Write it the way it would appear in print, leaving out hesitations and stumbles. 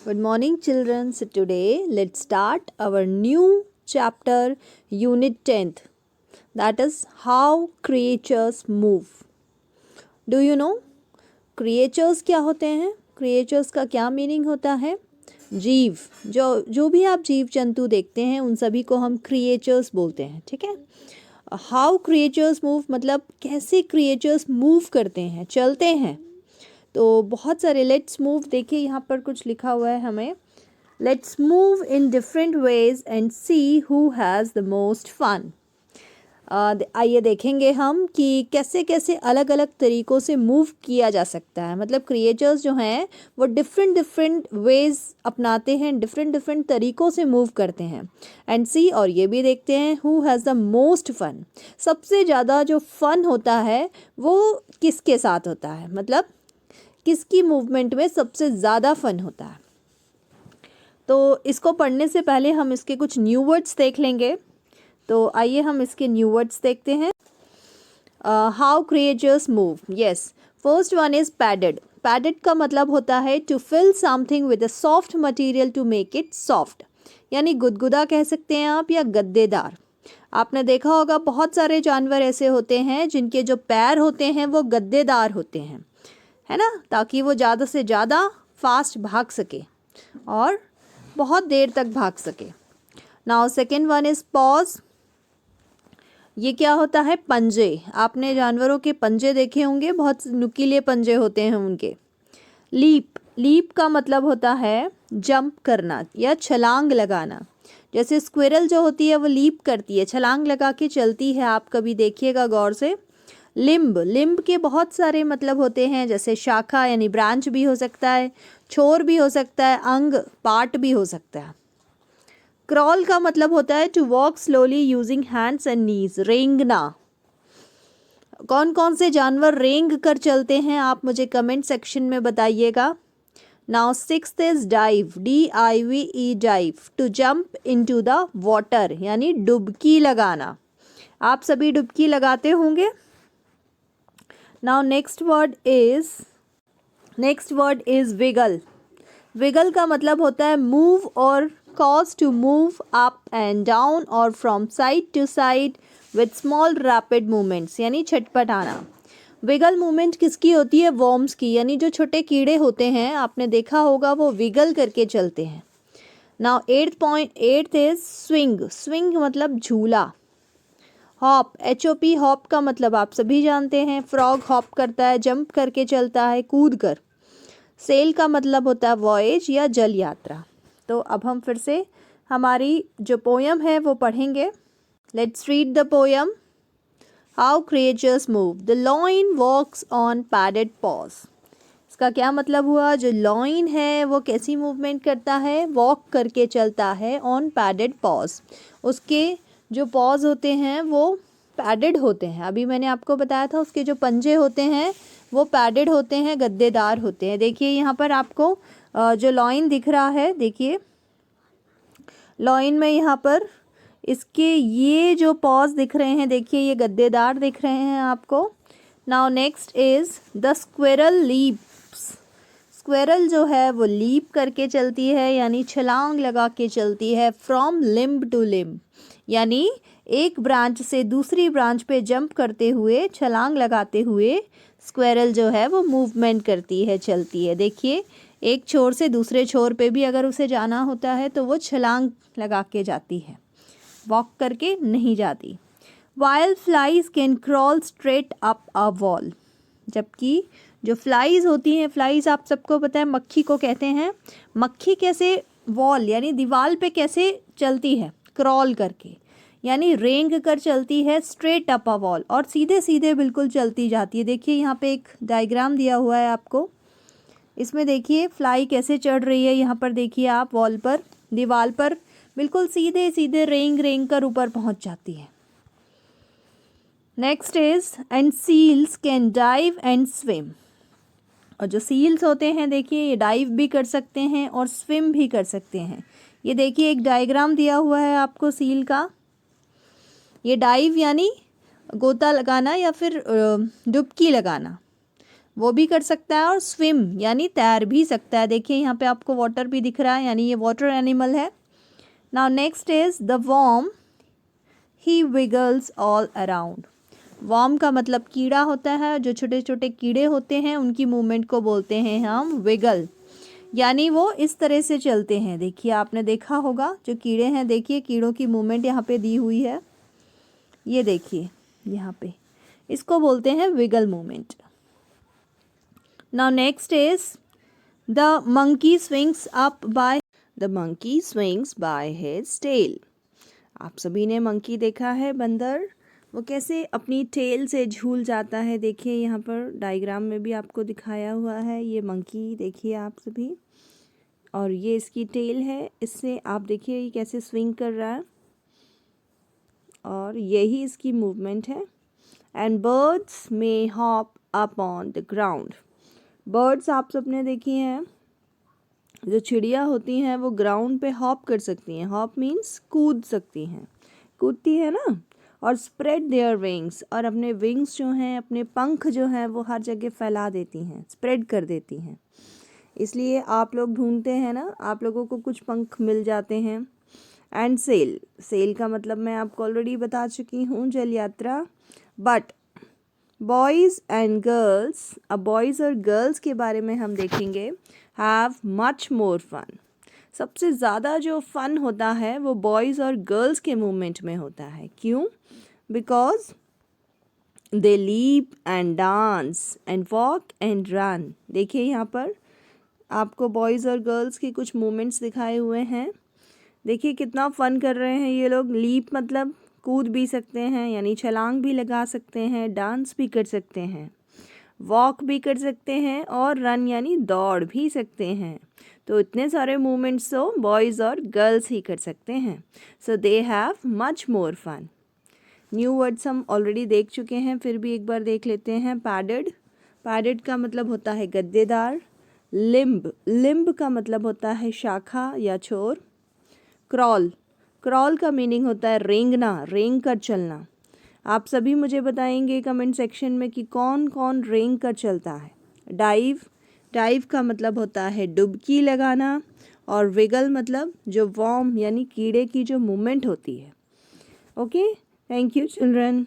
Good morning, children. So today let's start our new chapter, Unit 10th. That is how creatures move. Do you know creatures क्या होते हैं? Creatures का क्या meaning होता है? जीव, जो भी आप जीव जंतु देखते हैं उन सभी को हम क्रिएचर्स बोलते हैं, ठीक है। हाउ क्रिएचर्स मूव मतलब कैसे क्रिएचर्स मूव करते हैं, चलते हैं। तो बहुत सारे लेट्स मूव, देखिए यहाँ पर कुछ लिखा हुआ है हमें, let's move in different ways and see who has the most fun. आइए देखेंगे हम कि कैसे कैसे अलग अलग तरीक़ों से मूव किया जा सकता है। मतलब क्रिएचर्स जो हैं वो डिफरेंट वेज अपनाते हैं, डिफरेंट तरीक़ों से मूव करते हैं। एंड सी, और ये भी देखते हैं, who has the most fun, सबसे ज़्यादा जो फ़न होता है वो किसके साथ होता है, मतलब किसकी मूवमेंट में सबसे ज़्यादा फ़न होता है। तो इसको पढ़ने से पहले हम इसके कुछ न्यू वर्ड्स देख लेंगे। तो आइए हम इसके न्यू वर्ड्स देखते हैं। How creatures move, yes, first one is padded. Padded का मतलब होता है to fill something with a soft material to make it soft, यानी गुदगुदा कह सकते हैं आप, या गद्देदार। आपने देखा होगा बहुत सारे जानवर ऐसे होते हैं जिनके जो पैर होते हैं वो गद्देदार होते हैं, है ना, ताकि वो ज़्यादा से ज़्यादा फास्ट भाग सके और बहुत देर तक भाग सके। Now second one is pause. ये क्या होता है? पंजे। आपने जानवरों के पंजे देखे होंगे, बहुत नुकीले पंजे होते हैं उनके। लीप, लीप का मतलब होता है जंप करना या छलांग लगाना। जैसे स्क्विरल जो होती है वो लीप करती है, छलांग लगा के चलती है, आप कभी देखिएगा गौर से। लिम्ब, लिम्ब के बहुत सारे मतलब होते हैं, जैसे शाखा यानी ब्रांच भी हो सकता है, छोर भी हो सकता है, अंग पार्ट भी हो सकता है। क्रॉल का मतलब होता है to walk slowly using hands and knees, रेंगना। कौन कौन से जानवर रेंग कर चलते हैं आप मुझे कमेंट सेक्शन में बताइएगा। Now sixth is dive, DIVE, dive, to jump into the water, यानी डुबकी लगाना। आप सभी डुबकी लगाते होंगे। Now next word is wiggle. Wiggle का मतलब होता है मूव और cause to move up and down or from side to side with small rapid movements, यानी छटपटाना। विगल मूवमेंट किसकी होती है? वर्म्स की, यानी जो छोटे कीड़े होते हैं आपने देखा होगा वो विगल करके चलते हैं। Now eighth is swing. Swing मतलब झूला। हॉप, HOP, हॉप का मतलब आप सभी जानते हैं, फ्रॉग हॉप करता है, जंप करके चलता है, कूद कर। सेल का मतलब होता है वॉयज या जल यात्रा। तो अब हम फिर से हमारी जो पोयम है वो पढ़ेंगे। Let's read the poem. How creatures move. The lion walks on padded paws. इसका क्या मतलब हुआ? जो लॉइन है वो कैसी मूवमेंट करता है? वॉक करके चलता है ऑन पैडेड पॉज। उसके जो पॉज होते हैं वो पैडेड होते हैं। अभी मैंने आपको बताया था उसके जो पंजे होते हैं वो पैडेड होते हैं, गद्देदार होते हैं। देखिए यहाँ पर आपको जो लॉइन दिख रहा है, देखिए लॉइन में यहाँ पर इसके ये जो पॉज दिख रहे हैं, देखिए ये गद्देदार दिख रहे हैं आपको। Now next is the squirrel leaps. Squirrel जो है वो लीप करके चलती है, यानी छलांग लगा के चलती है। फ्रॉम लिम्ब टू लिम्ब, यानी एक ब्रांच से दूसरी ब्रांच पे जंप करते हुए, छलांग लगाते हुए स्क्विरल जो है वो मूवमेंट करती है, चलती है। देखिए एक छोर से दूसरे छोर पे भी अगर उसे जाना होता है तो वो छलांग लगा के जाती है, वॉक करके नहीं जाती। While flies can crawl straight up a wall. जबकि जो फ्लाइज होती हैं, फ्लाइज आप सबको पता है मक्खी को कहते हैं। मक्खी कैसे वॉल यानी दीवार पे कैसे चलती है? क्रॉल करके, यानी रेंग कर चलती है, स्ट्रेट अप अ वॉल, और सीधे सीधे बिल्कुल चलती जाती है। देखिए यहाँ पे एक डायग्राम दिया हुआ है आपको, इसमें देखिए फ्लाई कैसे चढ़ रही है। यहाँ पर देखिए आप वॉल पर, दीवार पर बिल्कुल सीधे सीधे रेंग रेंग कर ऊपर पहुँच जाती है। Next is and seals can dive and swim. और जो सील्स होते हैं देखिए ये डाइव भी कर सकते हैं और स्विम भी कर सकते हैं। ये देखिए एक डायग्राम दिया हुआ है आपको सील का। ये डाइव यानी गोता लगाना या फिर डुबकी लगाना, वो भी कर सकता है, और स्विम यानी तैर भी सकता है। देखिए यहाँ पे आपको वाटर भी दिख रहा है, यानी ये वाटर एनिमल है। Now next is the worm, he विगल्स all around. Worm का मतलब कीड़ा होता है, जो छोटे छोटे कीड़े होते हैं उनकी मूवमेंट को बोलते हैं हम विगल, यानी वो इस तरह से चलते हैं। देखिए आपने देखा होगा जो कीड़े हैं, देखिए कीड़ों की मूवमेंट यहाँ पे दी हुई है, ये देखिए यहाँ पे, इसको बोलते हैं wiggle movement. Now next is the monkey swings up by, the monkey swings by his tail. आप सभी ने मंकी देखा है, बंदर, वो कैसे अपनी टेल से झूल जाता है। देखिए यहाँ पर डायग्राम में भी आपको दिखाया हुआ है, ये मंकी देखिए आप सभी, और ये इसकी टेल है, इससे आप देखिए ये कैसे स्विंग कर रहा है, और यही इसकी मूवमेंट है। And birds may hop up on the ground. Birds आप सबने देखी हैं, जो चिड़िया होती हैं वो ग्राउंड पे हॉप कर सकती हैं। हॉप मीन्स कूद सकती हैं, कूदती है ना। और स्प्रेड देयर विंग्स, और अपने विंग्स जो हैं, अपने पंख जो हैं, वो हर जगह फैला देती हैं, स्प्रेड कर देती हैं। इसलिए आप लोग ढूंढते हैं ना, आप लोगों को कुछ पंख मिल जाते हैं। एंड सेल, सेल का मतलब मैं आपको ऑलरेडी बता चुकी हूँ, जल यात्रा। बट बॉयज़ एंड गर्ल्स, अब बॉयज़ और गर्ल्स के बारे में हम देखेंगे, हैव मच मोर फन। सबसे ज़्यादा जो फ़न होता है वो बॉयज़ और गर्ल्स के मूवमेंट में होता है। क्यों? Because they leap and dance and walk and run. देखिए यहाँ पर आपको बॉयज़ और गर्ल्स की कुछ मूवमेंट्स दिखाए हुए हैं। देखिए कितना फ़न कर रहे हैं ये लोग। लीप मतलब कूद भी सकते हैं, यानी छलांग भी लगा सकते हैं, डांस भी कर सकते हैं, वॉक भी कर सकते हैं, और रन यानी दौड़ भी सकते हैं। तो इतने सारे मूवमेंट्स तो बॉयज़ और गर्ल्स ही कर सकते हैं। So they have much more fun. New words हम ऑलरेडी देख चुके हैं, फिर भी एक बार देख लेते हैं। पैडेड, पैडेड का मतलब होता है गद्देदार। लिम्ब, लिम्ब का मतलब होता है शाखा या छोर। क्रॉल, क्रॉल का मीनिंग होता है रेंगना, रेंग कर चलना। आप सभी मुझे बताएंगे कमेंट सेक्शन में कि कौन कौन रेंग कर चलता है। डाइव, डाइव का मतलब होता है डुबकी लगाना। और विगल मतलब जो वर्म यानी कीड़े की जो मूवमेंट होती है। Okay, thank you children.